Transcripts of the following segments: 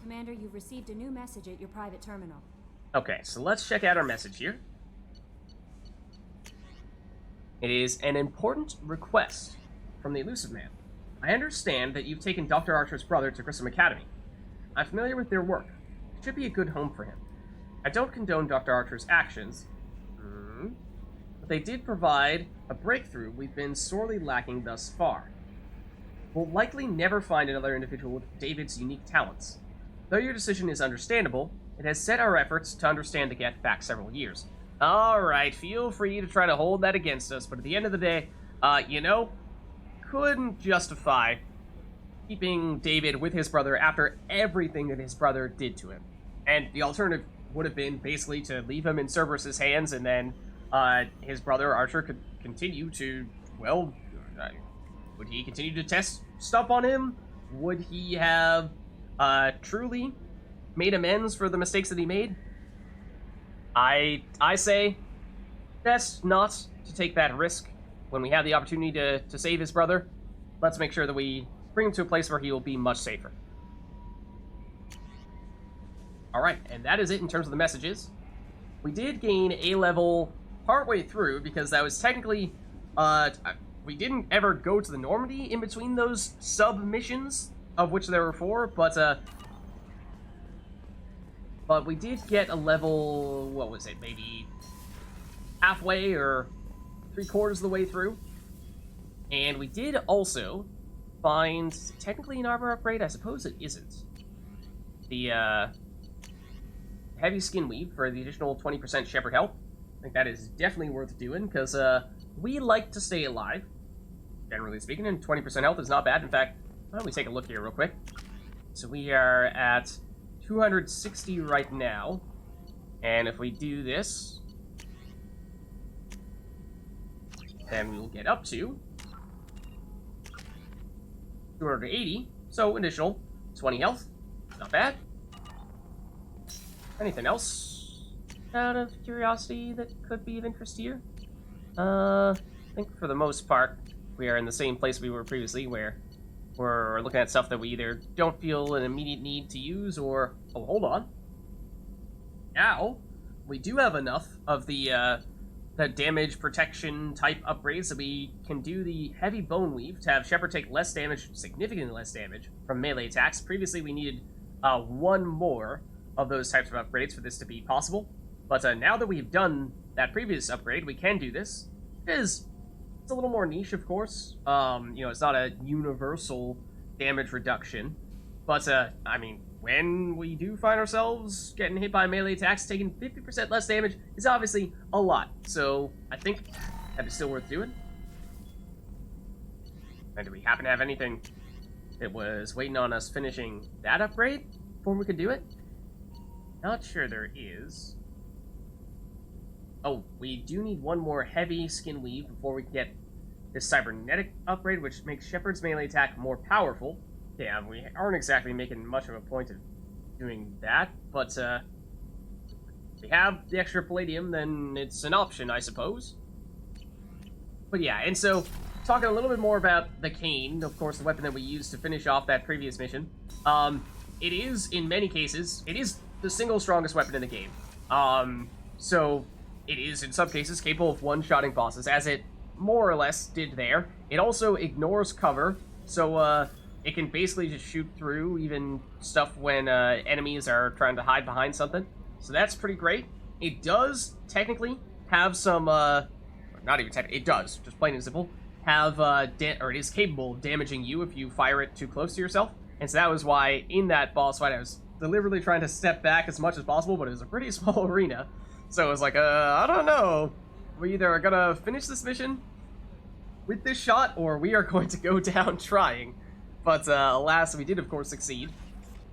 Commander, you've received a new message at your private terminal. Okay, so let's check out our message here. It is an important request from the Elusive Man. I understand that you've taken Dr. Archer's brother to Grissom Academy. I'm familiar with their work. It should be a good home for him. I don't condone Dr. Archer's actions, but they did provide a breakthrough we've been sorely lacking thus far. We'll likely never find another individual with David's unique talents. Though your decision is understandable, it has set our efforts to understand the Geth back several years. Alright, feel free to try to hold that against us, but at the end of the day, couldn't justify keeping David with his brother after everything that his brother did to him. And the alternative would have been basically to leave him in Cerberus's hands, and then his brother Archer could continue to, well, would he continue to test stuff on him? Would he have truly made amends for the mistakes that he made? I say best not to take that risk when we have the opportunity to save his brother. Let's make sure that we bring him to a place where he will be much safer. Alright, and that is it in terms of the messages. We did gain A level partway through, because that was technically, we didn't ever go to the Normandy in between those sub-missions, of which there were 4, but we did get a level, what was it, maybe halfway or 3/4 of the way through. And we did also find, technically an armor upgrade? I suppose it isn't. The heavy skin weave for the additional 20% Shepard health. I think that is definitely worth doing, because we like to stay alive, generally speaking, and 20% health is not bad. In fact, why don't we take a look here real quick. So we are at 260 right now, and if we do this, then we will get up to 280, so additional 20 health, not bad. Anything else out of curiosity that could be of interest here? I think for the most part, we are in the same place we were previously, where we're looking at stuff that we either don't feel an immediate need to use, or... Oh, hold on. Now, we do have enough of the damage protection type upgrades that we can do the heavy bone weave to have Shepard take less damage, significantly less damage, from melee attacks. Previously, we needed 1 more of those types of upgrades for this to be possible. But now that we've done that previous upgrade, we can do this. It's a little more niche, of course. It's not a universal damage reduction. But, I mean, when we do find ourselves getting hit by melee attacks, taking 50% less damage is obviously a lot. So, I think that is still worth doing. And do we happen to have anything that was waiting on us finishing that upgrade before we could do it? Not sure there is. Oh, we do need 1 more heavy skin weave before we can get this cybernetic upgrade, which makes Shepard's melee attack more powerful. Yeah, we aren't exactly making much of a point of doing that, but if we have the extra palladium, then it's an option, I suppose. But yeah, and so, talking a little bit more about the cane, of course, the weapon that we used to finish off that previous mission. It is, in many cases, it is the single strongest weapon in the game. So it is, in some cases, capable of one-shotting bosses, as it more or less did there. It also ignores cover, so it can basically just shoot through even stuff when enemies are trying to hide behind something. So that's pretty great. It does technically have some, not even technically, it does, just plain and simple, have, or it is capable of damaging you if you fire it too close to yourself. And so that was why, in that boss fight, I was deliberately trying to step back as much as possible, but it was a pretty small arena. So it was like, I don't know. We either are gonna finish this mission with this shot, or we are going to go down trying. But, alas, we did, of course, succeed.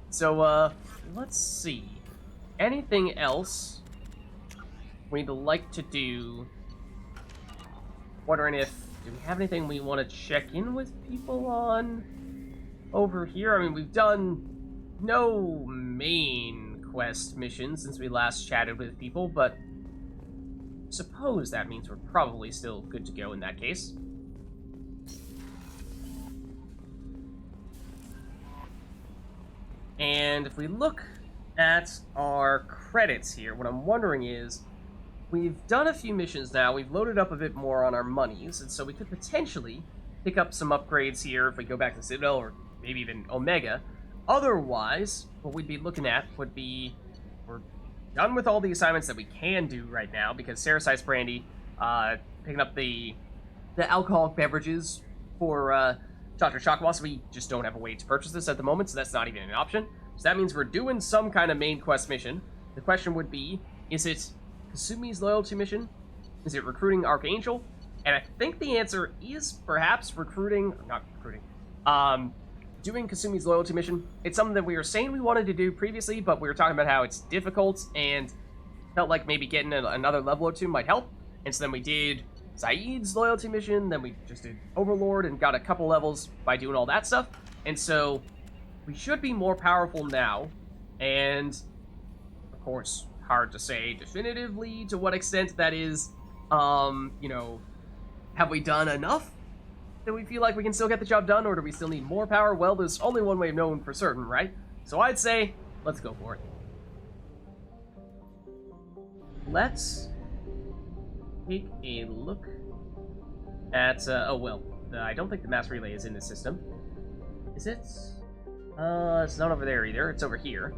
So, let's see. Anything else we'd like to do? Wondering if... Do we have anything we want to check in with people on over here? I mean, we've done no main quest missions since we last chatted with people, but suppose that means we're probably still good to go in that case. And And if we look at our credits here, what I'm wondering is, we've done a few missions now, we've loaded up a bit more on our monies, and so we could potentially pick up some upgrades here if we go back to Citadel, or maybe even Omega. Otherwise, what we'd be looking at would be, we're done with all the assignments that we can do right now, because Saracite's Brandy, picking up the alcoholic beverages for Dr. Chakwas, we just don't have a way to purchase this at the moment, so that's not even an option. So that means we're doing some kind of main quest mission. The question would be, is it Kasumi'S loyalty mission? Is it recruiting Archangel? And I think the answer is perhaps doing Kasumi'S loyalty mission. It's something that we were saying we wanted to do previously, but we were talking about how it's difficult and felt like maybe getting another level or two might help. And so then we did Zaid's loyalty mission, then we just did Overlord and got a couple levels by doing all that stuff. And so we should be more powerful now. And of course, hard to say definitively to what extent that is. Have we done enough that we feel like we can still get the job done, or do we still need more power? Well, there's only one way of knowing for certain, right? So I'd say, let's go for it. Let's take a look at, I don't think the mass relay is in this system. Is it? It's not over there either, it's over here.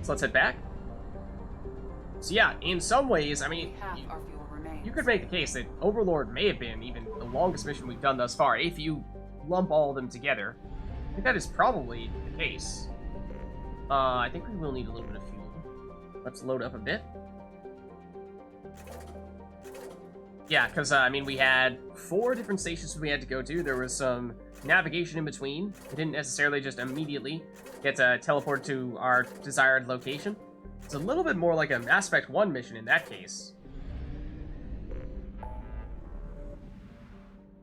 So let's head back. So yeah, in some ways, I mean, you could make the case that Overlord may have been even the longest mission we've done thus far, if you lump all of them together. I think that is probably the case. I think we will need a little bit of fuel. Let's load up a bit. Yeah, because, we had 4 different stations we had to go to. There was some navigation in between. We didn't necessarily just immediately get teleported to our desired location. It's a little bit more like an Aspect 1 mission in that case.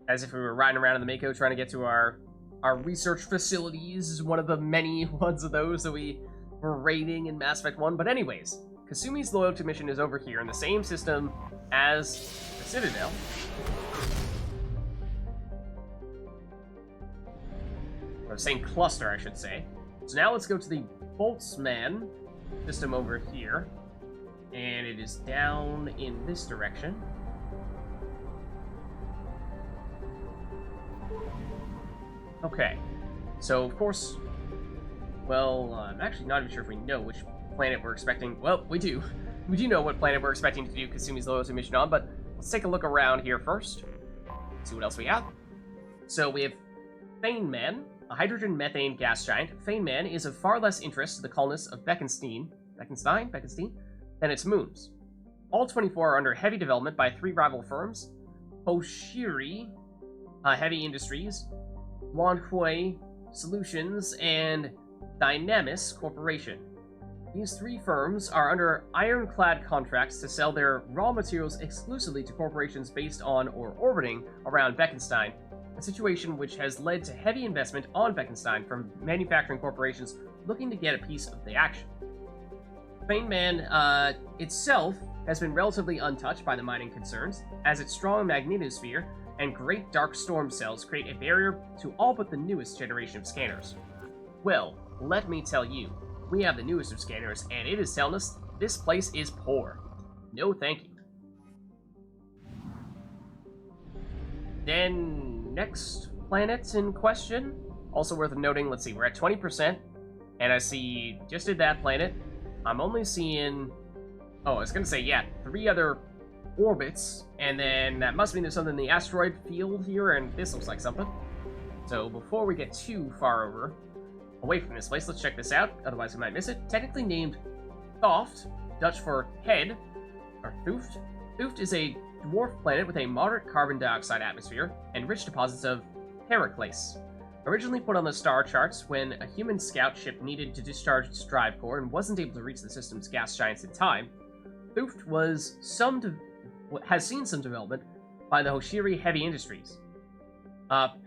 As if we were riding around in the Mako trying to get to our research facilities, one of the many ones of those that we were raiding in Mass Effect 1. But anyways, Kasumi'S loyalty mission is over here in the same system as the Citadel. Or the same cluster, I should say. So now let's go to the Boltzmann system over here. And it is down in this direction. Okay, so of course, well, I'm actually not even sure if we know which planet we're expecting. Well, we do. We do know what planet we're expecting to do Kasumi'S loyalty mission on, but let's take a look around here first. See what else we have. So we have Feynman, a hydrogen methane gas giant. Feynman is of far less interest to the colonists of Bekenstein than its moons. All 24 are under heavy development by 3 rival firms: Hoshiri Heavy Industries, Wanhui Solutions, and Dynamis Corporation. These 3 firms are under ironclad contracts to sell their raw materials exclusively to corporations based on or orbiting around Bekenstein, a situation which has led to heavy investment on Bekenstein from manufacturing corporations looking to get a piece of the action. Feynman itself has been relatively untouched by the mining concerns, as its strong magnetosphere and great dark storm cells create a barrier to all but the newest generation of scanners. Well, let me tell you, we have the newest of scanners, and it is telling us this place is poor. No thank you. Then, next planet in question, also worth noting, let's see, we're at 20%, and I see, just did that planet, I'm only seeing, I was gonna say, yeah, 3 other orbits, and then that must mean there's something in the asteroid field here, and this looks like something. So before we get too far away from this place, let's check this out, otherwise we might miss it. Technically named Thoft, Dutch for head, or Thuft. Thuft is a dwarf planet with a moderate carbon dioxide atmosphere and rich deposits of Heracles. Originally put on the star charts when a human scout ship needed to discharge its drive core and wasn't able to reach the system's gas giants in time, Thuft has seen some development by the Hoshiri Heavy Industries.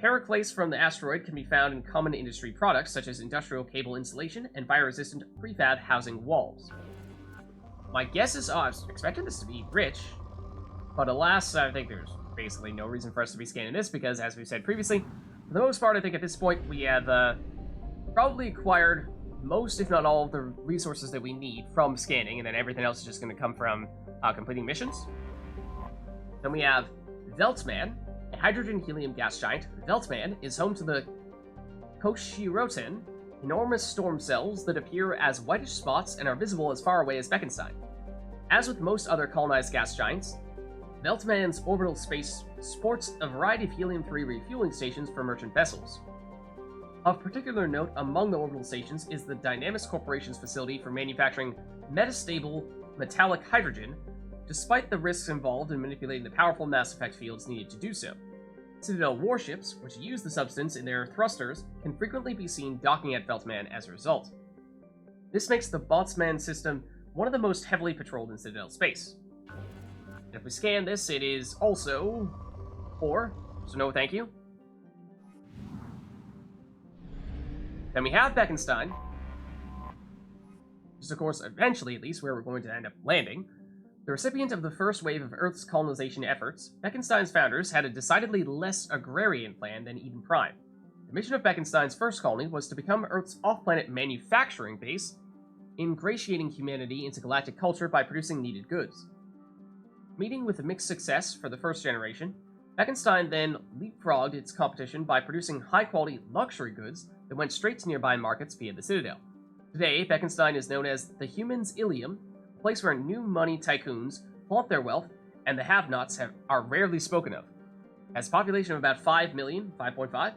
Heracles from the asteroid can be found in common industry products such as industrial cable insulation and fire-resistant prefab housing walls. My guess is, I was expecting this to be rich, but alas, I think there's basically no reason for us to be scanning this because, as we've said previously, for the most part, I think at this point we have probably acquired most, if not all, of the resources that we need from scanning, and then everything else is just going to come from completing missions. Then we have Veltman, a hydrogen-helium gas giant. Veltman is home to the Koshiroten, enormous storm cells that appear as whitish spots and are visible as far away as Beckenstein. As with most other colonized gas giants, Veltman's orbital space sports a variety of helium-3 refueling stations for merchant vessels. Of particular note among the orbital stations is the Dynamis Corporation's facility for manufacturing metastable metallic hydrogen, despite the risks involved in manipulating the powerful mass effect fields needed to do so. Citadel warships, which use the substance in their thrusters, can frequently be seen docking at Veltman as a result. This makes the Botsman system one of the most heavily patrolled in Citadel space. And if we scan this, it is also 4, so no thank you. Then we have Beckenstein, which is, of course, eventually at least, where we're going to end up landing. The recipient of the first wave of Earth's colonization efforts, Beckenstein's founders had a decidedly less agrarian plan than Eden Prime. The mission of Beckenstein's first colony was to become Earth's off-planet manufacturing base, ingratiating humanity into galactic culture by producing needed goods. Meeting with a mixed success for the first generation, Beckenstein then leapfrogged its competition by producing high-quality luxury goods that went straight to nearby markets via the Citadel. Today, Beckenstein is known as the Humans' Ilium, a place where new money tycoons flaunt their wealth, and the have-nots are rarely spoken of. Has a population of about 5 million, 5.5.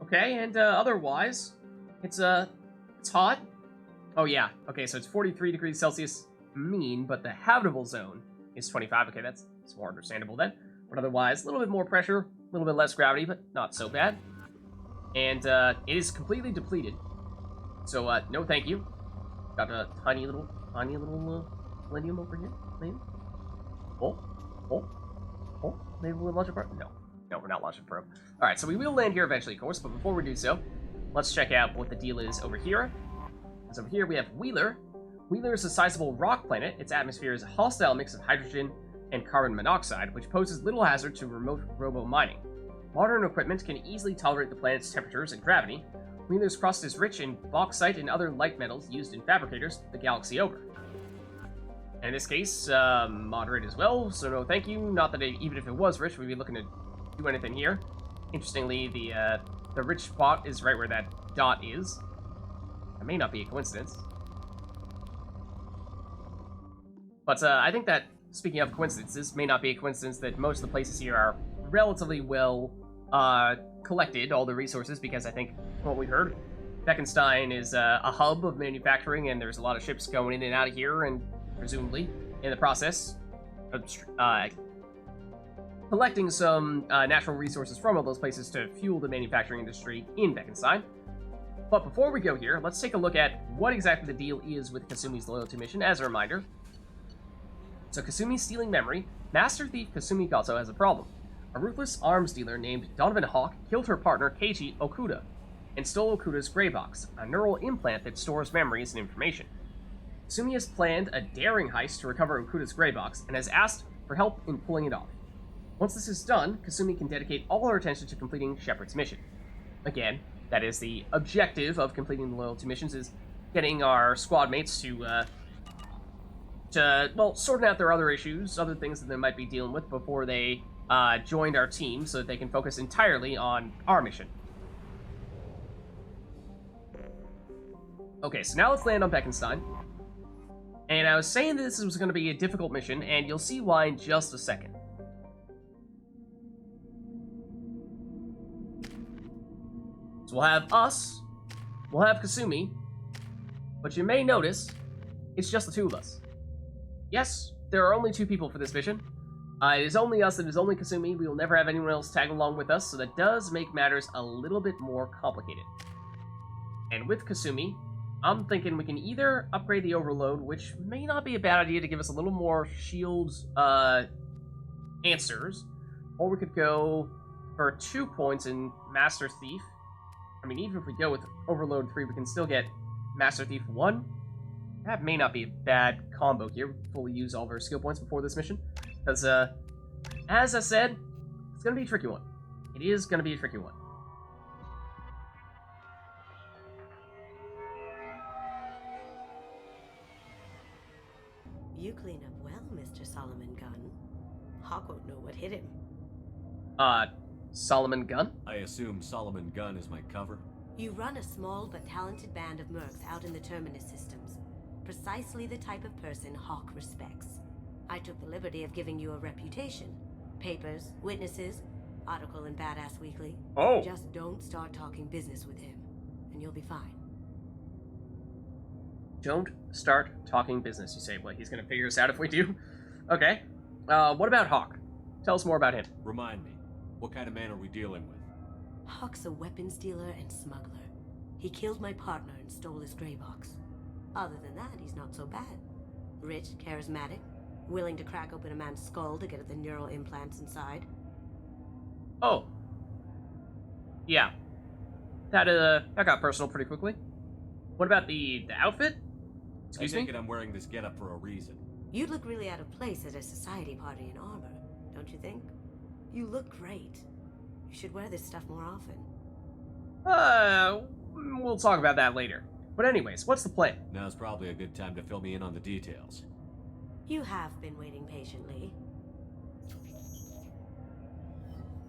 Okay, and otherwise, it's hot. Oh yeah, okay, so it's 43 degrees Celsius mean, but the habitable zone is 25. Okay, that's more understandable then. But otherwise, a little bit more pressure, a little bit less gravity, but not so bad. And it is completely depleted. So no thank you. Got a tiny little selenium over here. Maybe. Maybe we'll launch a probe. No, we're not launching a probe. All right, so we will land here eventually, of course. But before we do so, let's check out what the deal is over here. Because over here we have Wheeler. Wheeler is a sizable rock planet. Its atmosphere is a hostile mix of hydrogen and carbon monoxide, which poses little hazard to remote robo-mining. Modern equipment can easily tolerate the planet's temperatures and gravity. Wheeler's crust is rich in bauxite and other light metals used in fabricators the galaxy over. And in this case, moderate as well, so no thank you. Not that even if it was rich, we'd be looking to do anything here. Interestingly, the rich spot is right where that dot is. That may not be a coincidence. But I think that, speaking of coincidences, may not be a coincidence that most of the places here are relatively well collected, all the resources, because I think, from what we've heard, Beckenstein is a hub of manufacturing, and there's a lot of ships going in and out of here, and presumably, in the process, collecting some natural resources from all those places to fuel the manufacturing industry in Beckenstein. But before we go here, let's take a look at what exactly the deal is with Kasumi's loyalty mission, as a reminder. So Kasumi's stealing memory, Master Thief Kasumi Gato has a problem. A ruthless arms dealer named Donovan Hawk killed her partner Keiji Okuda and stole Okuda's Grey Box, a neural implant that stores memories and information. Kasumi has planned a daring heist to recover Okuda's Grey Box and has asked for help in pulling it off. Once this is done, Kasumi can dedicate all her attention to completing Shepard's mission. Again, that is the objective of completing the loyalty missions, is getting our squad mates to sorting out their other issues, other things that they might be dealing with before they joined our team, so that they can focus entirely on our mission. Okay, so now let's land on Beckenstein. And I was saying that this was going to be a difficult mission, and you'll see why in just a second. So we'll have us, we'll have Kasumi, but you may notice it's just the two of us. Yes, there are only 2 people for this mission. It is only us, it is only Kasumi. We will never have anyone else tag along with us, so that does make matters a little bit more complicated. And with Kasumi, I'm thinking we can either upgrade the Overload, which may not be a bad idea to give us a little more shields answers, or we could go for 2 points in Master Thief. I mean, even if we go with Overload 3, we can still get Master Thief 1. That may not be a bad combo here. We fully use all of our skill points before this mission. Because, as I said, it's going to be a tricky one. It is going to be a tricky one. You clean up well, Mr. Solomon Gunn. Hawk won't know what hit him. Solomon Gunn? I assume Solomon Gunn is my cover? You run a small but talented band of mercs out in the Terminus systems. Precisely the type of person Hawk respects. I took the liberty of giving you a reputation. Papers, witnesses, article in Badass Weekly. Oh. Just don't start talking business with him, and you'll be fine. Don't start talking business, you say. Well, he's gonna figure us out if we do. Okay. What about Hawk? Tell us more about him. Remind me, what kind of man are we dealing with? Hawk's a weapons dealer and smuggler. He killed my partner and stole his gray box. Other than that, he's not so bad. Rich, charismatic, willing to crack open a man's skull to get at the neural implants inside. Oh. Yeah. That got personal pretty quickly. What about the outfit? Excuse me? I take it I'm wearing this getup for a reason. You'd look really out of place at a society party in armor, don't you think? You look great. You should wear this stuff more often. We'll talk about that later. But anyways, what's the plan? Now's probably a good time to fill me in on the details. You have been waiting patiently.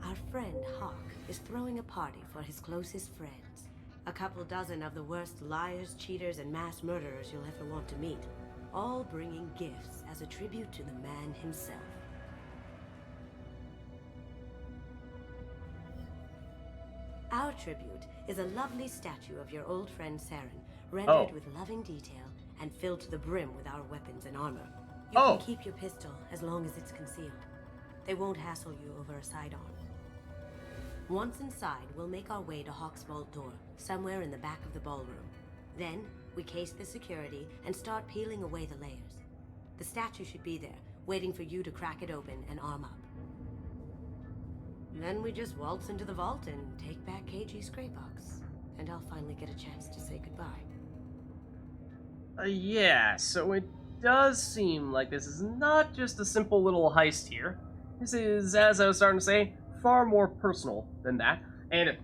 Our friend Hawk is throwing a party for his closest friends. A couple dozen of the worst liars, cheaters, and mass murderers you'll ever want to meet. All bringing gifts as a tribute to the man himself. Our tribute is a lovely statue of your old friend Saren, rendered with loving detail and filled to the brim with our weapons and armor. You can keep your pistol as long as it's concealed. They won't hassle you over a sidearm. Once inside, we'll make our way to Hawk's vault door, somewhere in the back of the ballroom. Then, we case the security and start peeling away the layers. The statue should be there, waiting for you to crack it open and arm up. Then we just waltz into the vault and take back KG's gray box. And I'll finally get a chance to say goodbye. Yeah, so it does seem like this is not just a simple little heist here. This is, as I was starting to say, far more personal than that. And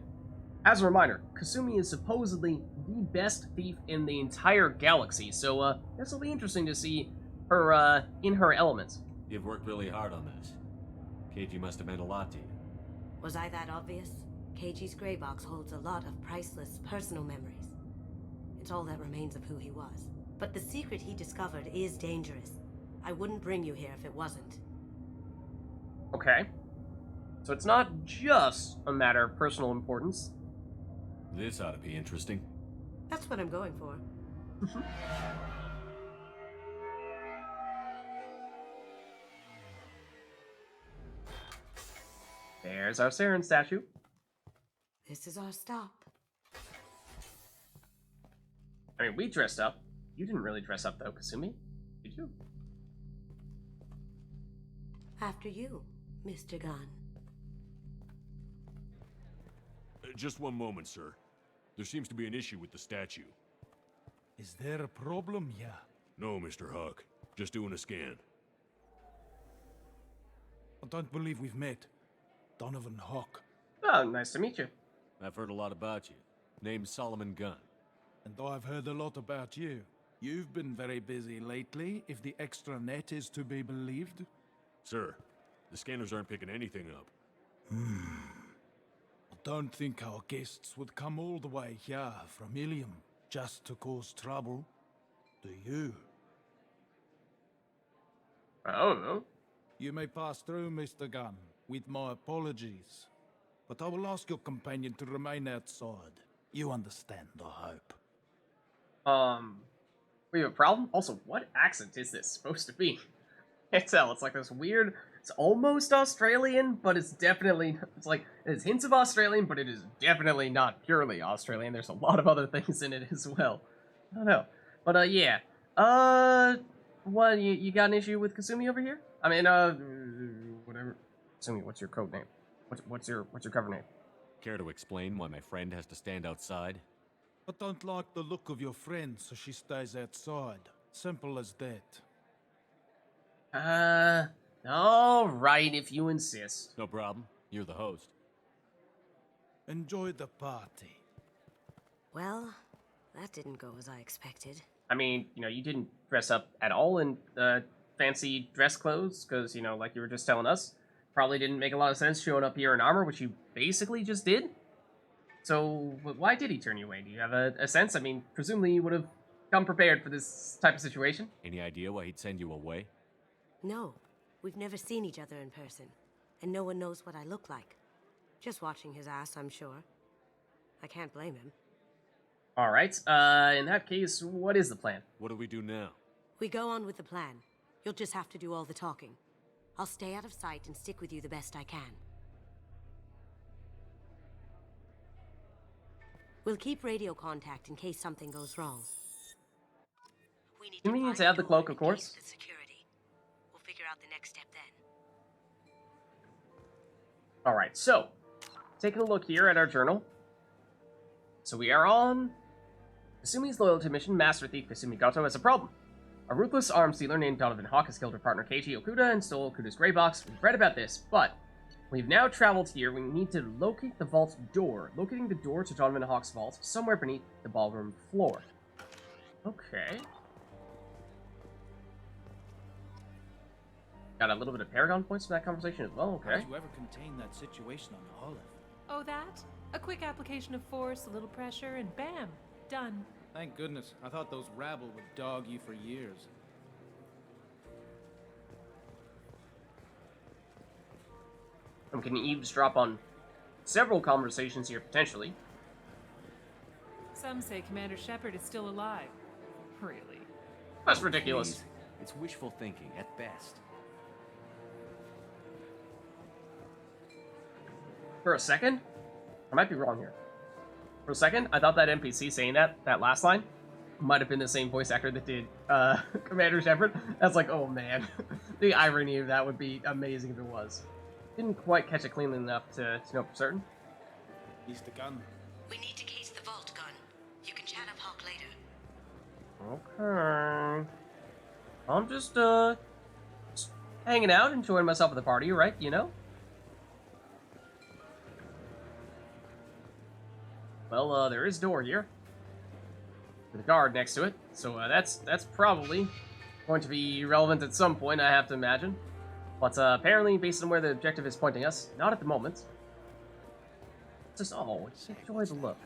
as a reminder, Kasumi is supposedly the best thief in the entire galaxy, so this will be interesting to see her in her elements. You've worked really hard on this. KG must have meant a lot to you. Was I that obvious? KG's gray box holds a lot of priceless personal memories. It's all that remains of who he was. But the secret he discovered is dangerous. I wouldn't bring you here if it wasn't. Okay. So it's not just a matter of personal importance. This ought to be interesting. That's what I'm going for. There's our Saren statue. This is our stop. I mean, we dressed up. You didn't really dress up, though, Kasumi. Did you? After you, Mr. Gunn. Just one moment, sir. There seems to be an issue with the statue. Is there a problem here? No, Mr. Hawk. Just doing a scan. I don't believe we've met. Donovan Hawk. Oh, nice to meet you. I've heard a lot about you. Name's Solomon Gunn. And I've heard a lot about you. You've been very busy lately, if the extra net is to be believed. Sir, the scanners aren't picking anything up. I don't think our guests would come all the way here from Ilium just to cause trouble. Do you? I don't know. You may pass through, Mr. Gunn, with my apologies. But I will ask your companion to remain outside. You understand, I hope. We have a problem? Also, what accent is this supposed to be? Can't tell. It's like this weird... It's almost Australian, but it's definitely... It's like, there's hints of Australian, but it is definitely not purely Australian. There's a lot of other things in it as well. I don't know. But, yeah. What, you got an issue with Kasumi over here? I mean, whatever. Kasumi, what's your code name? What's your cover name? Care to explain why my friend has to stand outside? I don't like the look of your friend, so she stays outside. Simple as that. Alright, if you insist. No problem. You're the host. Enjoy the party. Well, that didn't go as I expected. I mean, you know, you didn't dress up at all, and, fancy dress clothes, because, you know, like you were just telling us, probably didn't make a lot of sense showing up here in armor, which you basically just did. So, why did he turn you away? Do you have a sense? I mean, presumably you would have come prepared for this type of situation. Any idea why he'd send you away? No, we've never seen each other in person, and no one knows what I look like. Just watching his ass, I'm sure. I can't blame him. Alright, in that case, what is the plan? What do we do now? We go on with the plan. You'll just have to do all the talking. I'll stay out of sight and stick with you the best I can. We'll keep radio contact in case something goes wrong. We need You mean to find have the a cloak, door of course? and gain the security. We'll figure out the next step then. Alright, so, taking a look here at our journal. So we are on Kasumi's loyalty mission. Master Thief Kasumi Goto has a problem. A ruthless arms dealer named Donovan Hawk has killed her partner Keiji Okuda and stole Okuda's grey box. We've read about this, but we've now traveled here. We need to locate the vault door. Locating the door to Donovan Hawk's vault somewhere beneath the ballroom floor. Okay. Got a little bit of Paragon points from that conversation as well. How Okay. did you ever contain that situation on the Olive? Oh, that? A quick application of force, a little pressure, and bam! Done. Thank goodness. I thought those rabble would dog you for years. We can eavesdrop on several conversations here, potentially. Some say Commander Shepard is still alive. Really? That's ridiculous. Please. It's wishful thinking at best. For a second, I might be wrong here. For a second, I thought that NPC saying that last line, might have been the same voice actor that did Commander Shepard. That's like, oh man. The irony of that would be amazing if it was. Didn't quite catch it cleanly enough to know for certain. Mr. Gunn. We need to case the vault gun. You can chat up Hawk later. Okay. I'm just hanging out, enjoying myself at the party, right? You know? Well, there is a door here. With a guard next to it. So that's probably going to be relevant at some point, I have to imagine. But apparently, based on where the objective is pointing us, not at the moment. Just enjoy the look.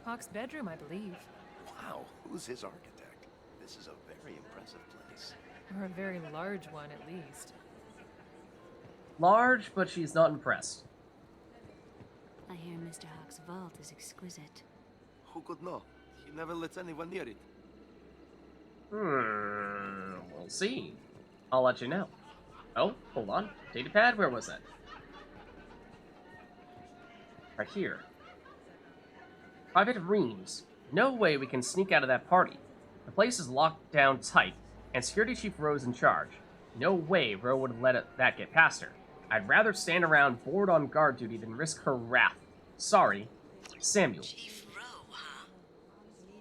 Hawk's bedroom, I believe. Wow, who's his architect? This is a very impressive place. Or a very large one, at least. Large, but she's not impressed. I hear Mr. Hawk's vault is exquisite. Who could know? He never lets anyone near it. We'll see. I'll let you know. Oh, hold on. Datapad? Where was that? Right here. Private Reams. No way we can sneak out of that party. The place is locked down tight, and Security Chief Rowe's in charge. No way Rowe would have let that get past her. I'd rather stand around bored on guard duty than risk her wrath. Sorry, Samuel. Chief Rowe, huh?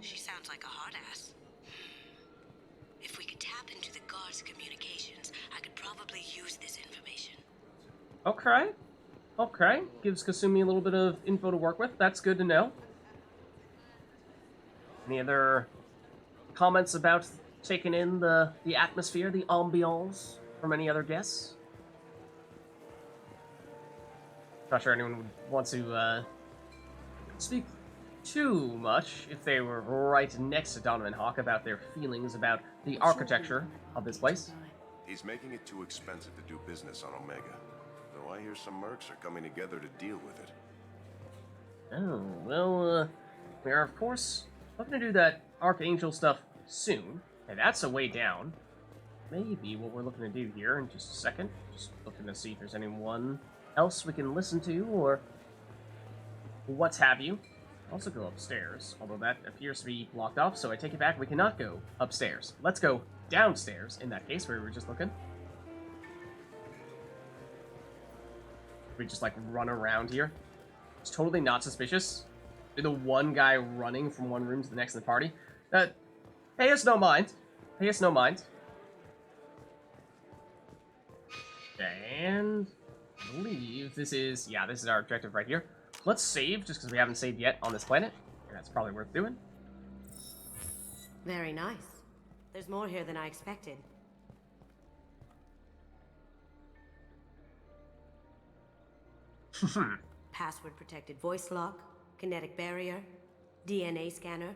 She sounds like a hard ass. If we could tap into the guard's communications, I could probably use this information. Okay. Okay. Gives Kasumi a little bit of info to work with. That's good to know. Any other comments about taking in the atmosphere, the ambiance from any other guests? Not sure anyone would want to speak too much if they were right next to Donovan Hawk about their feelings about the architecture of this place. He's making it too expensive to do business on Omega. Though I hear some mercs are coming together to deal with it. Oh, well, we are, of course, looking to do that Archangel stuff soon. And that's a way down. Maybe what we're looking to do here in just a second. Just looking to see if there's anyone else we can listen to, or what have you. Also go upstairs, although that appears to be blocked off, so I take it back, we cannot go upstairs. Let's go downstairs, in that case, where we were just looking. We just, like, run around here. It's totally not suspicious. You're the one guy running from one room to the next in the party. Pay us no mind. Pay us no mind. And I believe this is, yeah, this is our objective right here. Let's save, just because we haven't saved yet on this planet. And that's probably worth doing. Very nice. There's more here than I expected. Password-protected voice lock, kinetic barrier, DNA scanner.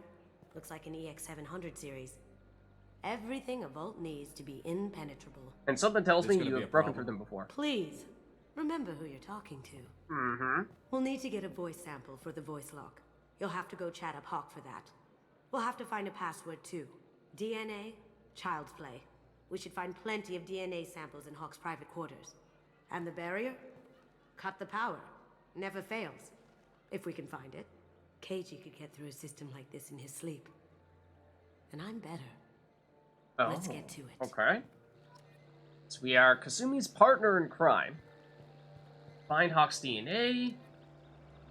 Looks like an EX700 series. Everything a vault needs to be impenetrable. And something tells me This gonna you be have a broken problem. through them before. Please, remember who you're talking to. Mm-hmm. We'll need to get a voice sample for the voice lock. You'll have to go chat up Hawk for that. We'll have to find a password too. DNA, child's play. We should find plenty of DNA samples in Hawk's private quarters. And the barrier? Cut the power. Never fails. If we can find it. KG could get through a system like this in his sleep. And I'm better. Oh, Let's get to it. Okay. So we are Kasumi's partner in crime. Find Hawk's DNA.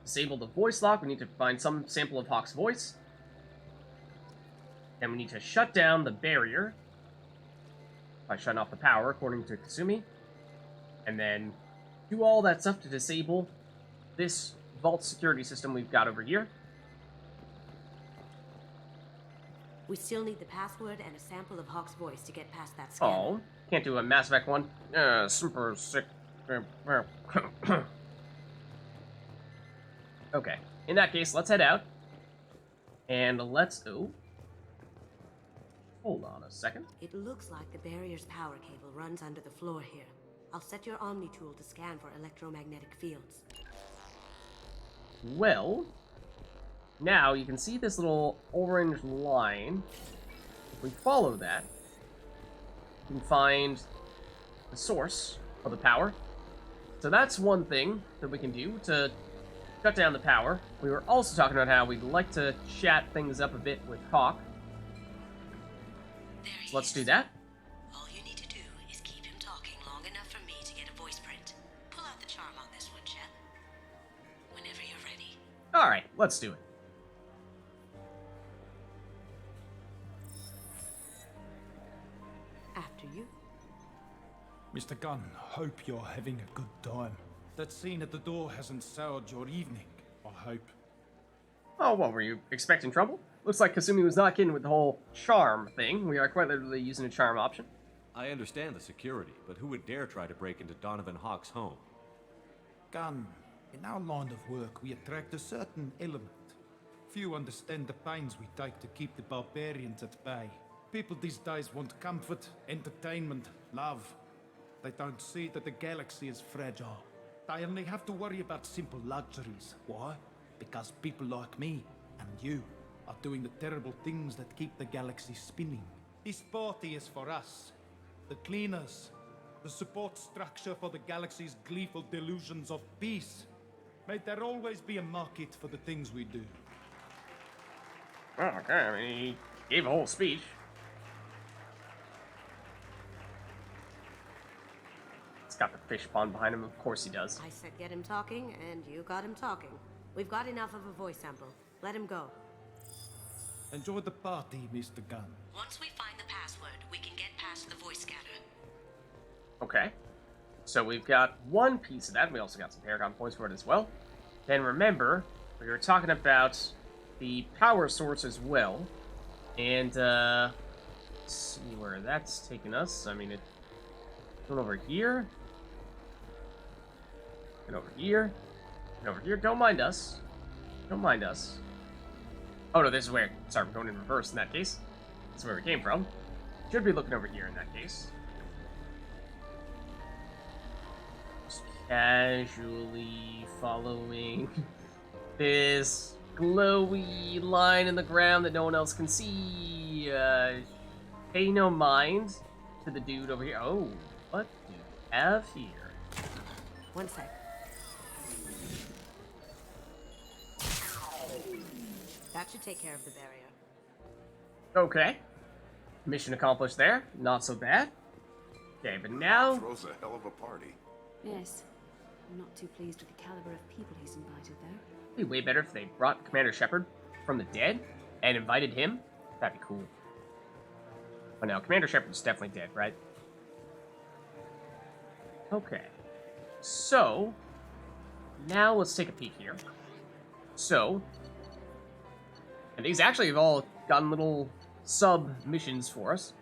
Disable the voice lock. We need to find some sample of Hawk's voice. Then we need to shut down the barrier by shutting off the power, according to Kasumi. And then do all that stuff to disable this vault security system we've got over here. We still need the password and a sample of Hawk's voice to get past that scanner. Oh, can't do a Mass Effect one. Super sick. Okay, in that case, let's head out. And let's... Oh. Hold on a second. It looks like the barrier's power cable runs under the floor here. I'll set your Omni tool to scan for electromagnetic fields. Well, now you can see this little orange line. If we follow that, we can find the source of the power. So that's one thing that we can do to shut down the power. We were also talking about how we'd like to chat things up a bit with Hawk. So let's do that. All you need to do is keep him talking long enough for me to get a voice print. Pull out the charm on this one, Shep. Whenever you're ready. Alright, let's do it. After you. Mr. Gunn, hope you're having a good time. That scene at the door hasn't soured your evening, I hope. Oh, what, were you expecting trouble? Looks like Kasumi was not kidding with the whole charm thing. We are quite literally using a charm option. I understand the security, but who would dare try to break into Donovan Hawk's home? Gunn, in our line of work, we attract a certain element. Few understand the pains we take to keep the barbarians at bay. People these days want comfort, entertainment, love. They don't see that the galaxy is fragile. They only have to worry about simple luxuries. Why? Because people like me and you are doing the terrible things that keep the galaxy spinning. This party is for us, the cleaners, the support structure for the galaxy's gleeful delusions of peace. May there always be a market for the things we do. Oh, okay, I mean, he gave a whole speech. It's got the fish pond behind him, of course he does. I said get him talking, and you got him talking. We've got enough of a voice sample. Let him go. Enjoy the party, Mr. Gunn. Once we find the password, we can get past the voice scanner. Okay. So we've got one piece of that. We also got some Paragon points for it as well. Then remember, we were talking about the power source as well. And, let's see where that's taking us. I mean, it's going over here. And over here. And over here. Don't mind us. Don't mind us. Oh, no, this is where... Sorry, we're going in reverse in that case. This is where we came from. Should be looking over here in that case. Just casually following this glowy line in the ground that no one else can see. Pay no mind to the dude over here. Oh, what do we have here? One sec. That should take care of the barrier. Okay. Mission accomplished there. Not so bad. Okay, but now... Throws a hell of a party. Yes. I'm not too pleased with the caliber of people he's invited, though. It'd be way better if they brought Commander Shepard from the dead and invited him. That'd be cool. But now, Commander Shepard's definitely dead, right? Okay. So, now let's take a peek here. So, and these actually have all gotten little sub-missions for us.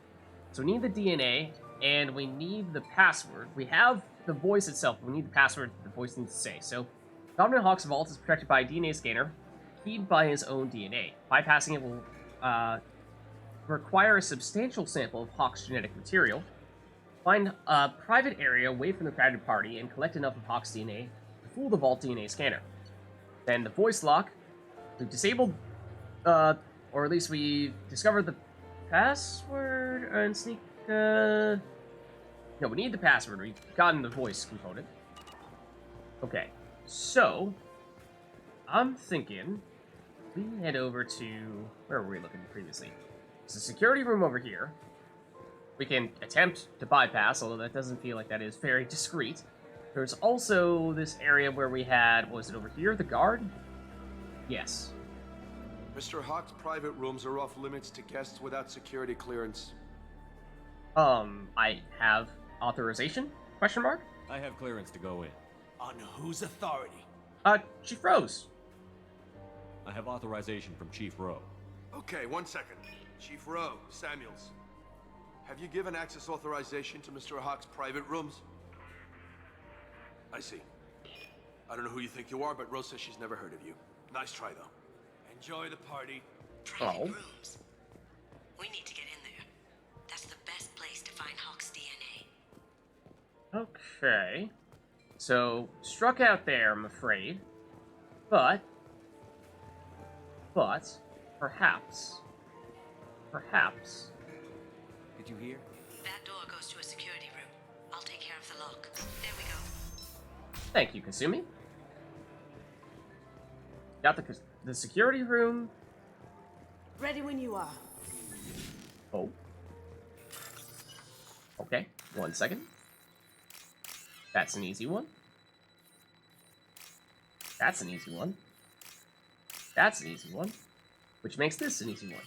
So we need the DNA, and we need the password. We have the voice itself, but we need the password the voice needs to say. So Donovan Hawk's vault is protected by a DNA scanner, keyed by his own DNA. Bypassing it will require a substantial sample of Hawk's genetic material. Find a private area away from the crowded party and collect enough of Hawk's DNA to fool the vault DNA scanner. Then the voice lock. We've disabled, or at least we discovered the password and sneak. No, we need the password. We've gotten the voice component. Okay, so I'm thinking we head over to where were we looking previously? There's a security room over here. We can attempt to bypass, although that doesn't feel like that is very discreet. There's also this area where we had, was it over here, the guard? Yes. Mr. Hawk's private rooms are off limits to guests without security clearance. I have authorization? Question mark? I have clearance to go in. On whose authority? Chief Rose. I have authorization from Chief Rowe. Okay, 1 second. Chief Rowe, Samuels. Have you given access authorization to Mr. Hawk's private rooms? I see. I don't know who you think you are, but Rose says she's never heard of you. Nice try, though. Enjoy the party. Private rooms. We need to get in there. That's the best place to find Hawk's DNA. Okay. So, struck out there, I'm afraid. But, perhaps. Did you hear? That door goes to a security room. I'll take care of the lock. There we go. Thank you, Kasumi. Got the security room. Ready when you are. Oh. Okay, 1 second. That's an easy one. That's an easy one. That's an easy one. Which makes this an easy one.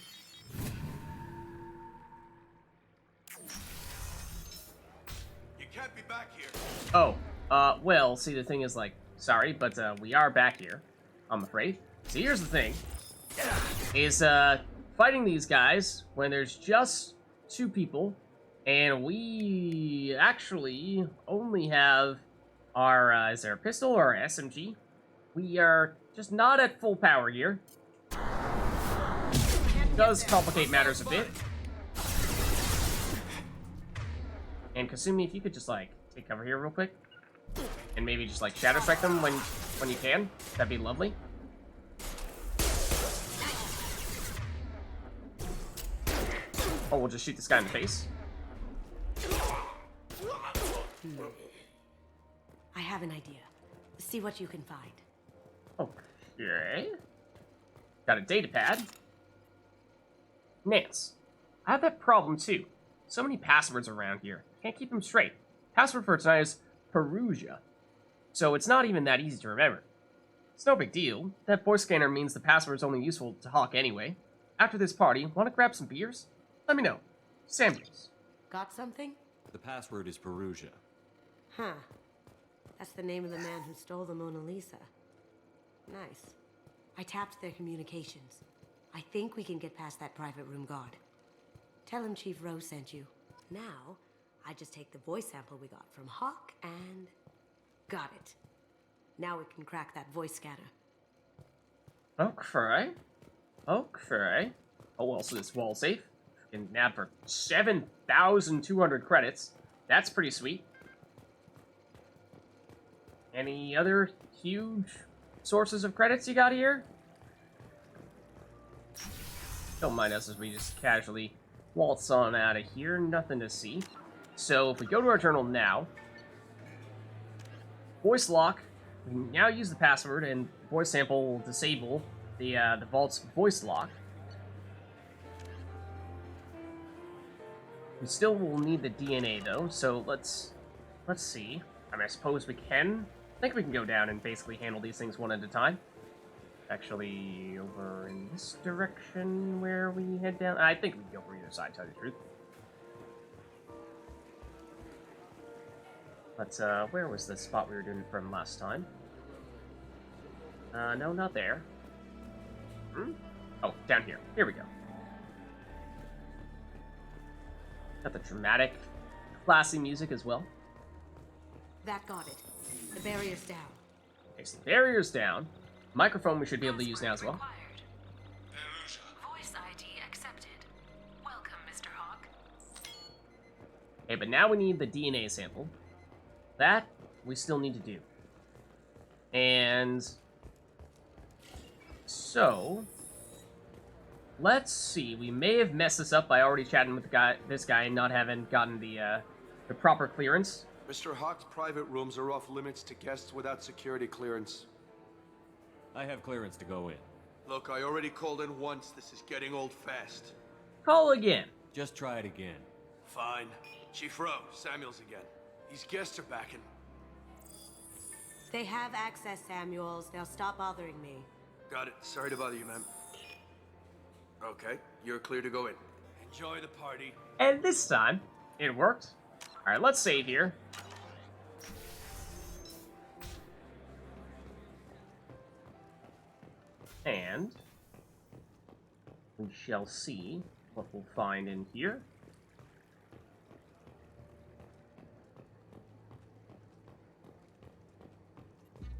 You can't be back here. Oh, well, see, the thing is, like, sorry, but, we are back here, I'm afraid. So here's the thing, is, fighting these guys when there's just 2 people, and we actually only have our, is there a pistol or an SMG? We are just not at full power here. Does complicate matters a bit. And Kasumi, if you could just, like, take cover here real quick. And maybe just, like, shadow strike them when you can. That'd be lovely. Oh, we'll just shoot this guy in the face. I have an idea. See what you can find. Okay. Got a data pad. Nance, I have that problem too. So many passwords around here. Can't keep them straight. Password for tonight is Perugia. So it's not even that easy to remember. It's no big deal. That voice scanner means the password's only useful to Hawk anyway. After this party, want to grab some beers? Let me know. Samuels. Got something? The password is Perugia. Huh. That's the name of the man who stole the Mona Lisa. Nice. I tapped their communications. I think we can get past that private room guard. Tell him Chief Rose sent you. Now, I just take the voice sample we got from Hawk and... got it. Now we can crack that voice scanner. Okay. Okay. Oh, well, so this wall safe. Can nab for 7,200 credits. That's pretty sweet. Any other huge sources of credits you got here? Don't mind us as we just casually waltz on out of here. Nothing to see. So if we go to our journal now, voice lock, we can now use the password, and voice sample will disable the vault's voice lock. We still will need the DNA though, so let's see. I mean, I suppose we can. I think we can go down and basically handle these things one at a time. Actually, over in this direction where we head down. I think we can go over either side, to tell you the truth. But, where was the spot we were doing from last time? No, not there. Oh, down here. Here we go. Got the dramatic, classy music as well. That got it. The barrier's down. Okay, so the barrier's down. Microphone we should be able to use now as well. Voice ID accepted. Welcome, Mr. Hawk. Okay, but now we need the DNA sample. That we still need to do. And so let's see. We may have messed this up by already chatting with this guy and not having gotten the proper clearance. Mr. Hawk's private rooms are off limits to guests without security clearance. I have clearance to go in. Look, I already called in once. This is getting old fast. Call again. Just try it again. Fine. Chief Rowe, Samuels again. These guests are back in. They have access, Samuels. They'll stop bothering me. Got it. Sorry to bother you, ma'am. Okay, you're clear to go in. Enjoy the party. And this time, it worked. Alright, let's save here. And we shall see what we'll find in here.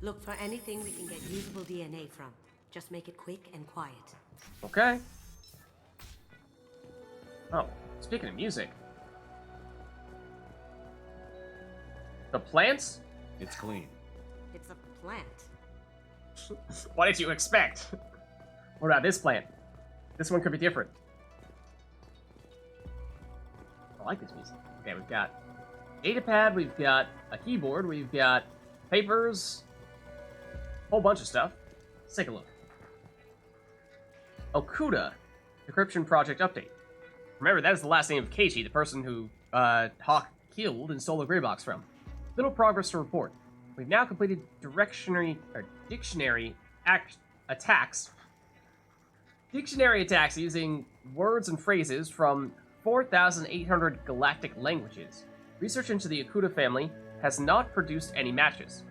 Look for anything we can get usable DNA from. Just make it quick and quiet. Okay. Oh, speaking of music. The plants? It's clean. It's a plant. What did you expect? What about this plant? This one could be different. I like this music. Okay, we've got datapad, we've got a keyboard, we've got papers, a whole bunch of stuff. Let's take a look. Okuda, Decryption Project Update. Remember, that is the last name of Keiichi, the person who Hawk killed and stole the gray box from. Little progress to report. We've now completed dictionary attacks using words and phrases from 4,800 galactic languages. Research into the Okuda family has not produced any matches.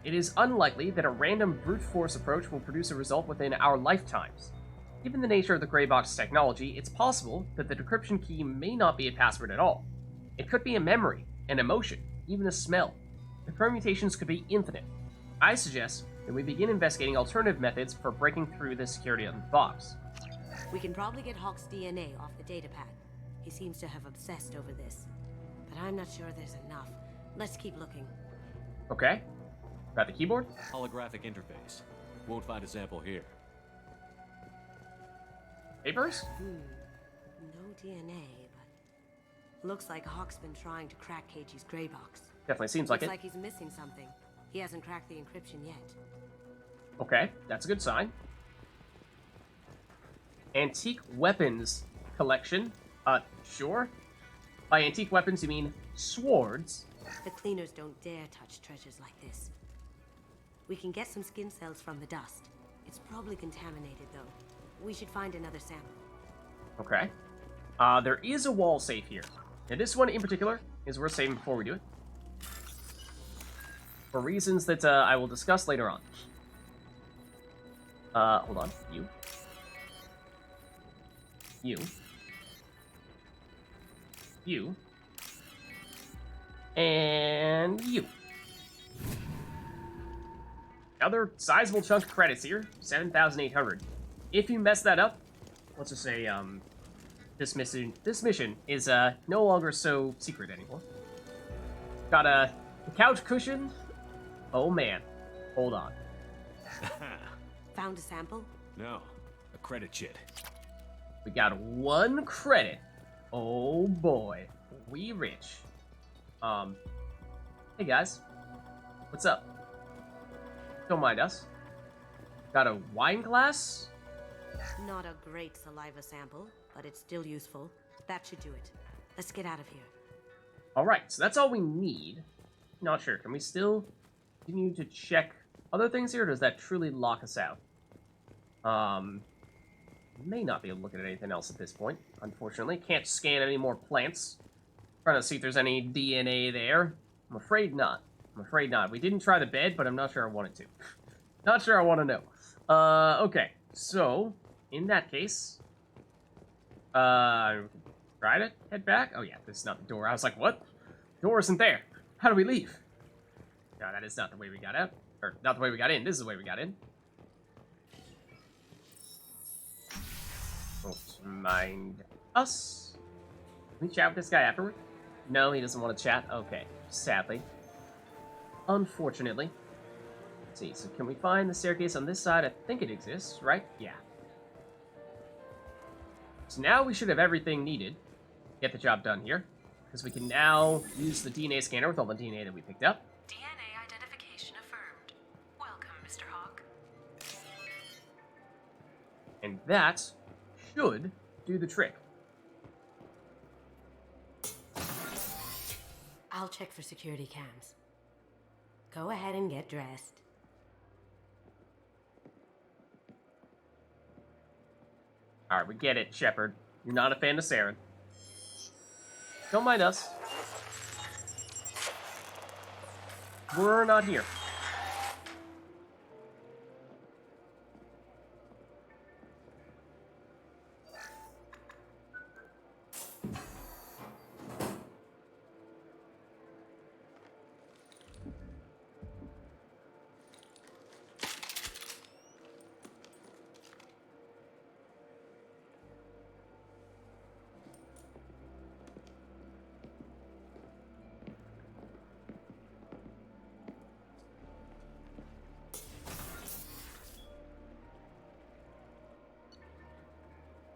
It is unlikely that a random brute force approach will produce a result within our lifetimes. Given the nature of the gray box technology, it's possible that the decryption key may not be a password at all. It could be a memory, an emotion, even a smell. The permutations could be infinite. I suggest that we begin investigating alternative methods for breaking through the security of the box. We can probably get Hawk's DNA off the datapad. He seems to have obsessed over this. But I'm not sure there's enough. Let's keep looking. Okay. Got the keyboard? Holographic interface. Won't find a sample here. Papers? No DNA, but... Looks like Hawk's been trying to crack Keiichi's gray box. Definitely seems like it. Looks like he's missing something. He hasn't cracked the encryption yet. Okay, that's a good sign. Antique weapons collection. Sure. By antique weapons, you mean swords. The cleaners don't dare touch treasures like this. We can get some skin cells from the dust. It's probably contaminated, though. We should find another sample. Okay. There is a wall safe here. Now, this one in particular is worth saving before we do it. For reasons that I will discuss later on. Hold on. You. And you. Another sizable chunk of credits here. 7,800. If you mess that up, let's just say, this mission is, no longer so secret anymore. Got a couch cushion. Oh, man. Hold on. Found a sample? No. A credit chit. We got 1 credit. Oh, boy. We rich. Hey, guys. What's up? Don't mind us. Got a wine glass? Not a great saliva sample, but it's still useful. That should do it. Let's get out of here. Alright, so that's all we need. Not sure. Can we still continue to check other things here, or does that truly lock us out? May not be able to look at anything else at this point, unfortunately. Can't scan any more plants. Trying to see if there's any DNA there. I'm afraid not. We didn't try the bed, but I'm not sure I wanted to. Not sure I want to know. Okay. So, in that case... try to head back? Oh yeah, this is not the door. I was like, what? Door isn't there. How do we leave? No, that is not the way we got out. Or, not the way we got in. This is the way we got in. Don't mind us. Can we chat with this guy afterward? No, he doesn't want to chat. Okay, sadly. Unfortunately. Let's see, so can we find the staircase on this side? I think it exists, right? Yeah. So now we should have everything needed to get the job done here. Because we can now use the DNA scanner with all the DNA that we picked up. DNA identification affirmed. Welcome, Mr. Hawk. And that should do the trick. I'll check for security cams. Go ahead and get dressed. Alright, we get it, Shepard. You're not a fan of Saren. Don't mind us. We're not here.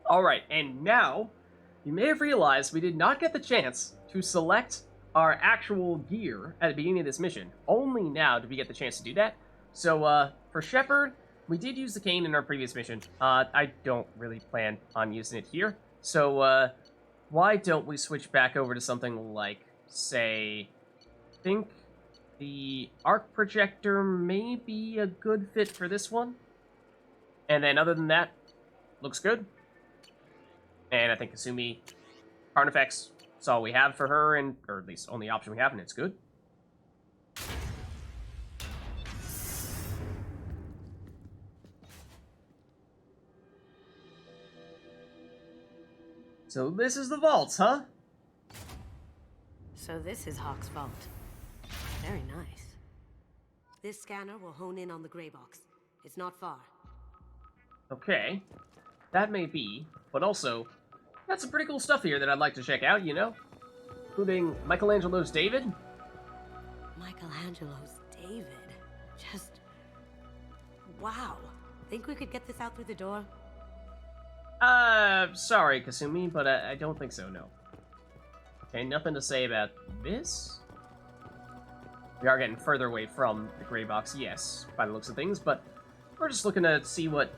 Alright, and now, you may have realized we did not get the chance to select our actual gear at the beginning of this mission. Only now did we get the chance to do that. So, for Shepard, we did use the cane in our previous mission. I don't really plan on using it here. So, why don't we switch back over to something like, say, I think the arc projector may be a good fit for this one. And then other than that, looks good. And I think Kasumi, Carnifex, is all we have for her, and or at least only option we have, and it's good. So this is the vaults, huh? So this is Hawk's vault. Very nice. This scanner will hone in on the gray box. It's not far. Okay. That may be, but also, got some pretty cool stuff here that I'd like to check out, you know? Including Michelangelo's David. Michelangelo's David? Just... wow. Think we could get this out through the door? Sorry, Kasumi, but I don't think so, no. Okay, nothing to say about this. We are getting further away from the gray box, yes, by the looks of things, but we're just looking to see what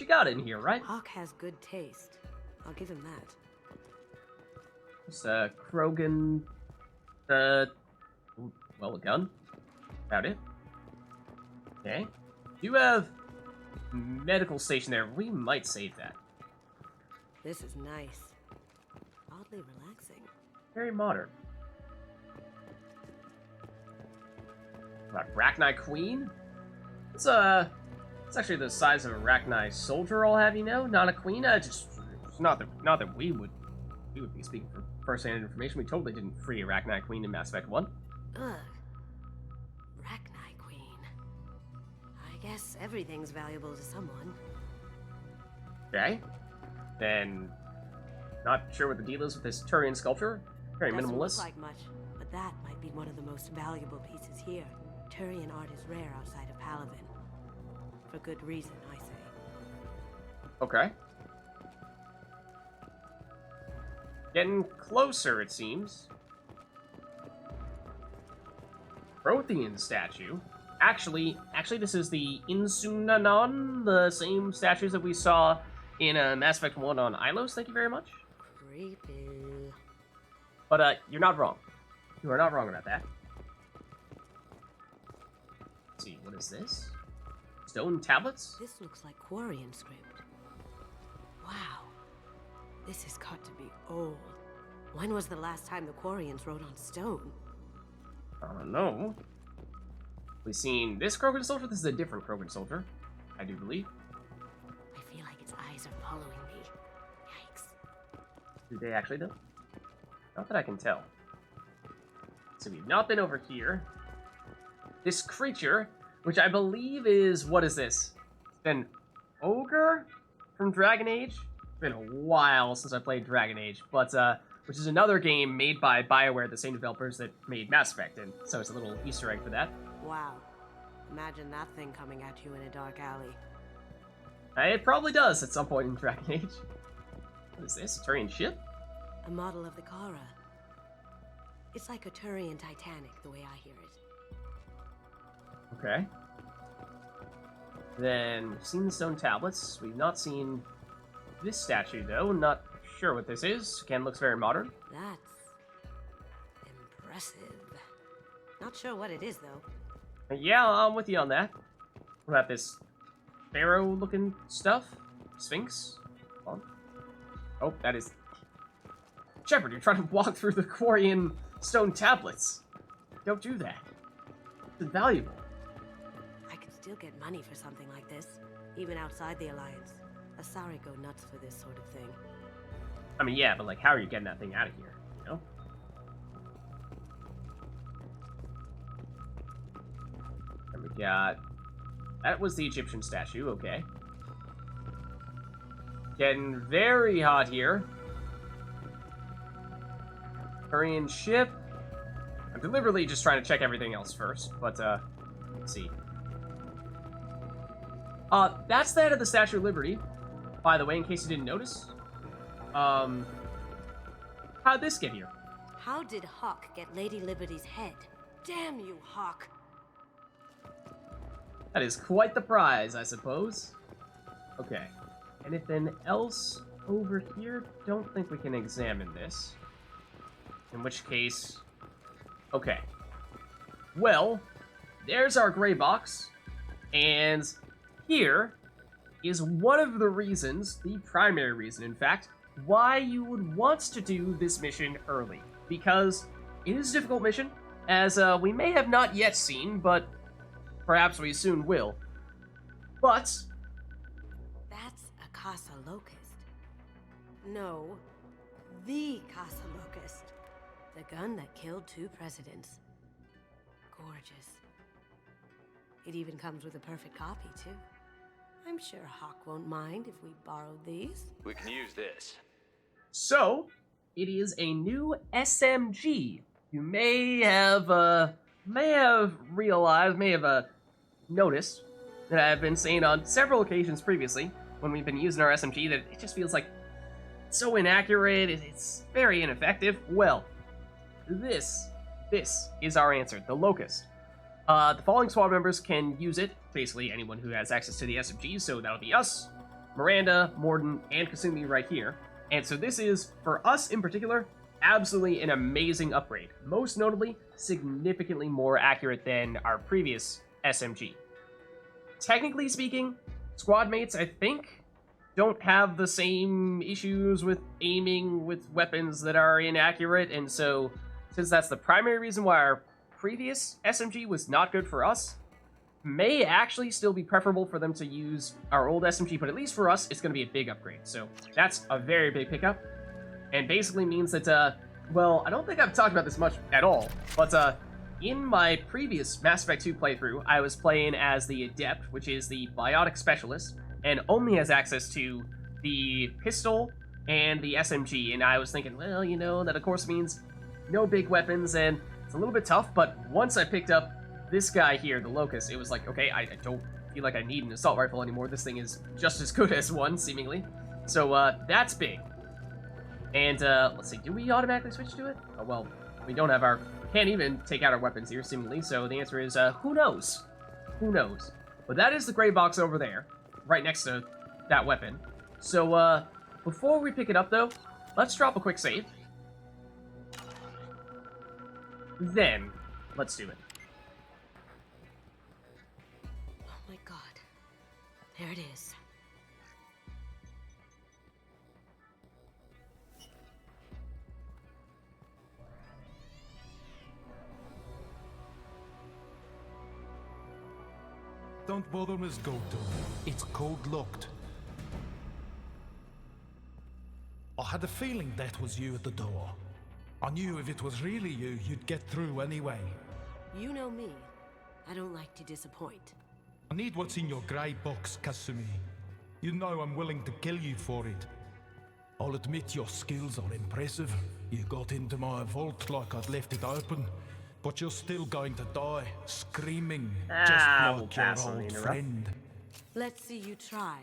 you got in here, right? Hawk has good taste. I'll give him that. Just, Krogan, well, a gun. About it. Okay. Do have medical station there. We might save that. This is nice. Oddly relaxing. Very modern. Arachni Queen? It's actually the size of a Arachni soldier, I'll have you know. Not a queen. It's not that we would be speaking from first-hand information. We totally didn't free Arachni Queen in Mass Effect 1. Ugh. Arachni Queen. I guess everything's valuable to someone. Okay. Then, not sure what the deal is with this Turian sculpture. Very Doesn't minimalist. look like much, but that might be one of the most valuable pieces here. Turian art is rare outside of Palavin. For good reason, I say. Okay. Getting closer, it seems. Prothean statue. Actually, this is the Insunanon, the same statues that we saw in Mass Effect 1 on Ilos. Thank you very much. Creepy. But, you're not wrong. You are not wrong about that. Let's see, what is this? Stone tablets? This looks like Quarian script. Wow. This has got to be old. When was the last time the Quarians wrote on stone? I don't know. We've seen this Krogan soldier. This is a different Krogan soldier, I do believe. I feel like its eyes are following me. Yikes. Do they actually, though? Not that I can tell. So we've not been over here. this creature, which I believe is, what is this? It's been Ogre from Dragon Age? It's been a while since I played Dragon Age, but, which is another game made by BioWare, the same developers that made Mass Effect, and so it's a little Easter egg for that. Wow. Imagine that thing coming at you in a dark alley. It probably does at some point in Dragon Age. What is this? A Turian ship? A model of the Kara. It's like a Turian Titanic, the way I hear it. Okay. Then, we've seen the stone tablets. We've not seen this statue, though. Not sure what this is. Again, looks very modern. That's impressive. Not sure what it is, though. Yeah, I'm with you on that. What about this pharaoh-looking stuff? Sphinx? Oh, that is... Shepard, you're trying to walk through the Quarian stone tablets. Don't do that. It's invaluable. I could still get money for something like this, even outside the Alliance. Asari go nuts for this sort of thing. I mean, yeah, but, like, how are you getting that thing out of here, you know? And we got... That was the Egyptian statue, okay. Getting very hot here. Korean ship. I'm deliberately just trying to check everything else first, but, let's see. That's the head of the Statue of Liberty, by the way, in case you didn't notice. How'd this get here? How did Hawk get Lady Liberty's head? Damn you, Hawk! That is quite the prize, I suppose. Okay. Anything else over here? Don't think we can examine this. In which case... Okay. Well, there's our gray box. And here is one of the reasons, the primary reason, in fact, why you would want to do this mission early. Because it is a difficult mission, as we may have not yet seen, but perhaps we soon will. But... That's a Casa Locust. No, the Casa Locust. The gun that killed 2 presidents. Gorgeous. It even comes with a perfect copy, too. I'm sure Hawk won't mind if we borrowed these. We can use this. So, it is a new SMG. You may have realized, noticed that I've been saying on several occasions previously when we've been using our SMG that it just feels like so inaccurate, it's very ineffective. Well, this is our answer, the Locust. The following squad members can use it, basically anyone who has access to the SMG, so that'll be us, Miranda, Morden, and Kasumi right here. And so this is, for us in particular, absolutely an amazing upgrade. Most notably, significantly more accurate than our previous SMG. Technically speaking, squad mates, I think, don't have the same issues with aiming with weapons that are inaccurate, and so since that's the primary reason why our previous SMG was not good for us, may actually still be preferable for them to use our old SMG, but at least for us, it's going to be a big upgrade. So that's a very big pickup, and basically means that, well, I don't think I've talked about this much at all, but in my previous Mass Effect 2 playthrough, I was playing as the Adept, which is the biotic specialist, and only has access to the pistol and the SMG, and I was thinking, well, you know, that of course means no big weapons, and it's a little bit tough, but once I picked up this guy here, the Locust, it was like, okay, I don't feel like I need an assault rifle anymore. This thing is just as good as one, seemingly. So, that's big. And, let's see, do we automatically switch to it? Oh, well, we don't have our... Can't even take out our weapons here, seemingly, so the answer is, who knows? Who knows? But that is the gray box over there, right next to that weapon. So, before we pick it up, though, let's drop a quick save. Then, let's do it. Oh my god. There it is. Don't bother, Miss Goto. It's code-locked. I had a feeling that was you at the door. I knew if it was really you, you'd get through anyway. You know me. I don't like to disappoint. I need what's in your grey box, Kasumi. You know I'm willing to kill you for it. I'll admit your skills are impressive. You got into my vault like I'd left it open, but you're still going to die, screaming, just we'll like your pass on the old interrupt. friend. Let's see you try.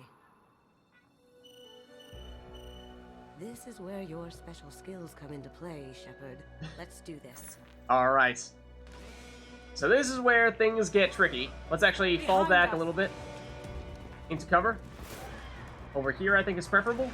This is where your special skills come into play, Shepard. Let's do this. Alright. So this is where things get tricky. Let's actually fall back a little bit into cover. Over here, I think, is preferable.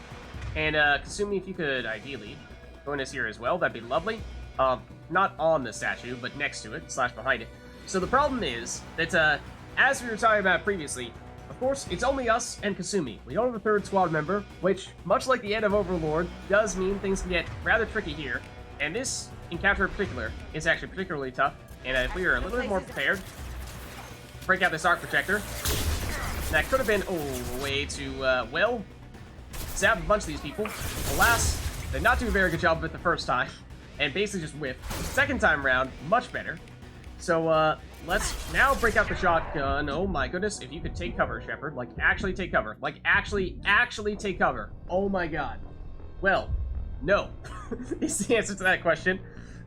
And, Kasumi, if you could, ideally, join us here as well, that'd be lovely. Not on the statue, but next to it, / behind it. So the problem is that, as we were talking about previously, of course, it's only us and Kasumi. We don't have a third squad member, which, much like the end of Overlord, does mean things can get rather tricky here. And this encounter in particular is actually particularly tough. And if we were a little bit more prepared, break out this arc protector. That could have been a way to, well, zap a bunch of these people. Alas, they did not do a very good job of it the first time, and basically just whiffed. Second time round, much better. So, let's now break out the shotgun. Oh my goodness, if you could take cover, Shepard. Like, actually take cover. Like, actually take cover. Oh my god. Well, no. Is the answer to that question.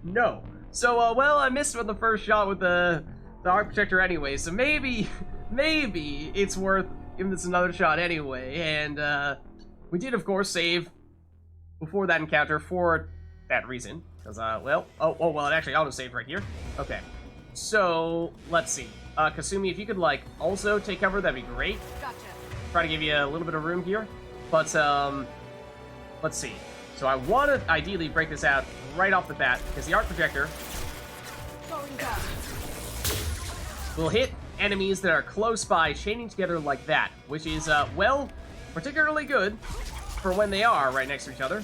No. So, well, I missed with the first shot with the arc protector anyway, so maybe it's worth giving this another shot anyway. And, we did, of course, save before that encounter for that reason. Because, well, well, it actually auto-saved right here. Okay. So, let's see. Kasumi, if you could, like, also take cover, that'd be great. Gotcha. Try to give you a little bit of room here. But, let's see. So I want to ideally break this out right off the bat, because the arc projector will hit enemies that are close by, chaining together like that, which is, well, particularly good for when they are right next to each other.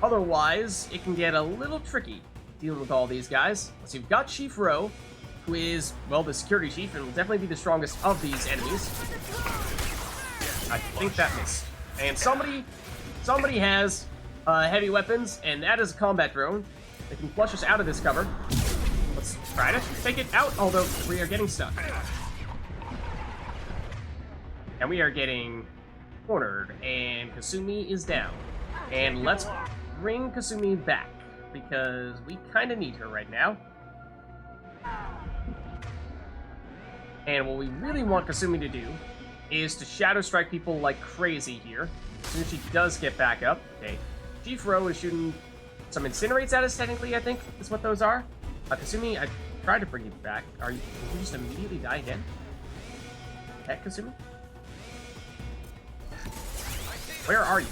Otherwise, it can get a little tricky dealing with all these guys. So you've got Chief Ro, who is, well, the security chief, and will definitely be the strongest of these enemies. I think that missed. And somebody has heavy weapons, and that is a combat drone. They can flush us out of this cover. Let's try to take it out, although we are getting stuck. And we are getting cornered, and Kasumi is down. And let's bring Kasumi back, because we kind of need her right now. And what we really want Kasumi to do is to shadow strike people like crazy here, as soon as she does get back up. Okay, Chief Ro is shooting some incinerates at us, technically, I think, is what those are. Kasumi, I tried to bring you back. Did you just immediately die again? Heck, Kasumi? Where are you?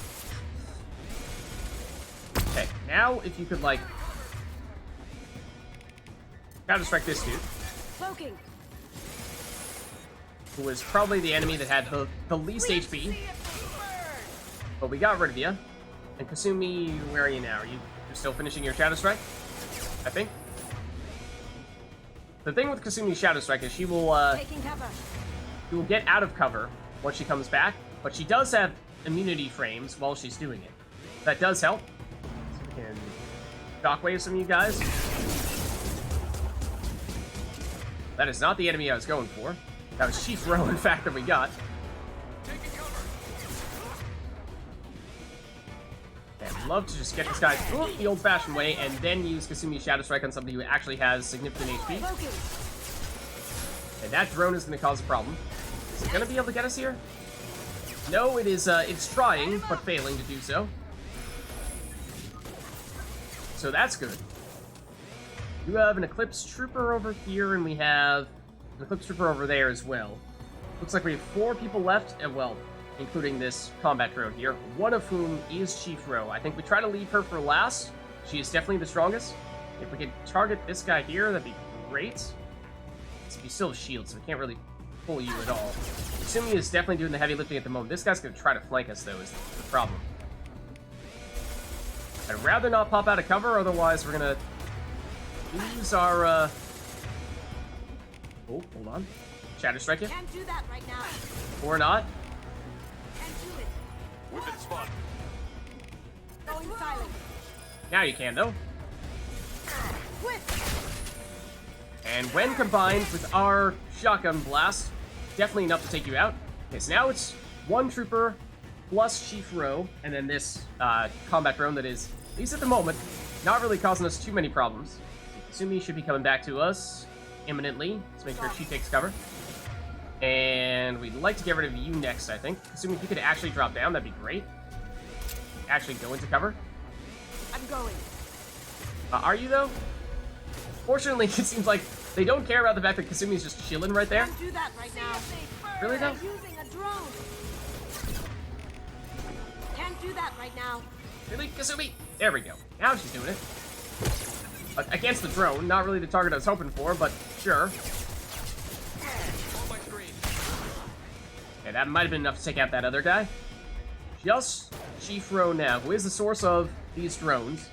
Okay, now if you could, like, shadow strike this dude. Cloaking. Who was probably the enemy that had the least HP. But we got rid of you. And Kasumi, where are you now? Are you still finishing your Shadow Strike? I think. The thing with Kasumi's Shadow Strike is she will get out of cover once she comes back, but she does have immunity frames while she's doing it. That does help. So we can shockwave some of you guys. That is not the enemy I was going for. That was Chief Ro, in fact, that we got. Okay, I'd love to just get this guy the old-fashioned way and then use Kasumi's Shadow Strike on somebody who actually has significant HP. And that drone is going to cause a problem. Is it going to be able to get us here? No, it is, it's trying, but failing to do so. So that's good. We have an Eclipse Trooper over here, and we have an Eclipse Trooper over there as well. Looks like we have 4 people left, and well, including this combat drone here, one of whom is Chief Ro. I think we try to leave her for last. She is definitely the strongest. If we could target this guy here, that'd be great. So you still have shields, so we can't really pull you at all. Kasumi is definitely doing the heavy lifting at the moment. This guy's going to try to flank us, though, is the problem. I'd rather not pop out of cover, otherwise we're going to lose our, Oh, hold on. Shadow Strike it. Can't do that right now. Or not. Can't do it. Within spot. Going silent. Now you can, though. And when combined with our shotgun blast, definitely enough to take you out. Okay, so now it's one trooper plus Chief Rowe, and then this combat drone that is, at least at the moment, not really causing us too many problems. Kasumi should be coming back to us imminently. Let's make sure she takes cover. And we'd like to get rid of you next, I think. Kasumi, if you could actually drop down, that'd be great. Actually go into cover. I'm going. Are you, though? Fortunately, it seems like they don't care about the fact that Kasumi's just chilling right there. Can't do that right now. Really, though? They're using a drone. Can't do that right now. Really, Kasumi? There we go. Now she's doing it. Against the drone, not really the target I was hoping for, but sure. Okay, that might have been enough to take out that other guy. Just Chief Rowe now, who is the source of these drones.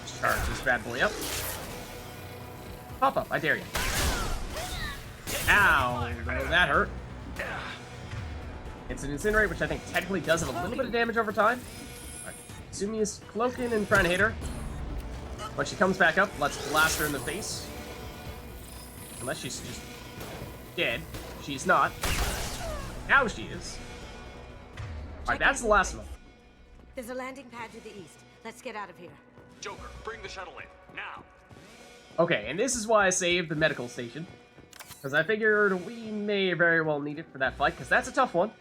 Let's charge this bad boy up. Pop up, I dare you. Ow, that hurt. It's an incinerate, which I think technically does have a little bit of damage over time. Kasumi is cloaking and trying to hit her. When she comes back up, let's blast her in the face. Unless she's just dead. She's not. Now she is. Alright, that's the last one. There's a landing pad to the east. Let's get out of here. Joker, bring the shuttle in, now! Okay, and this is why I saved the medical station. Because I figured we may very well need it for that fight, because that's a tough one.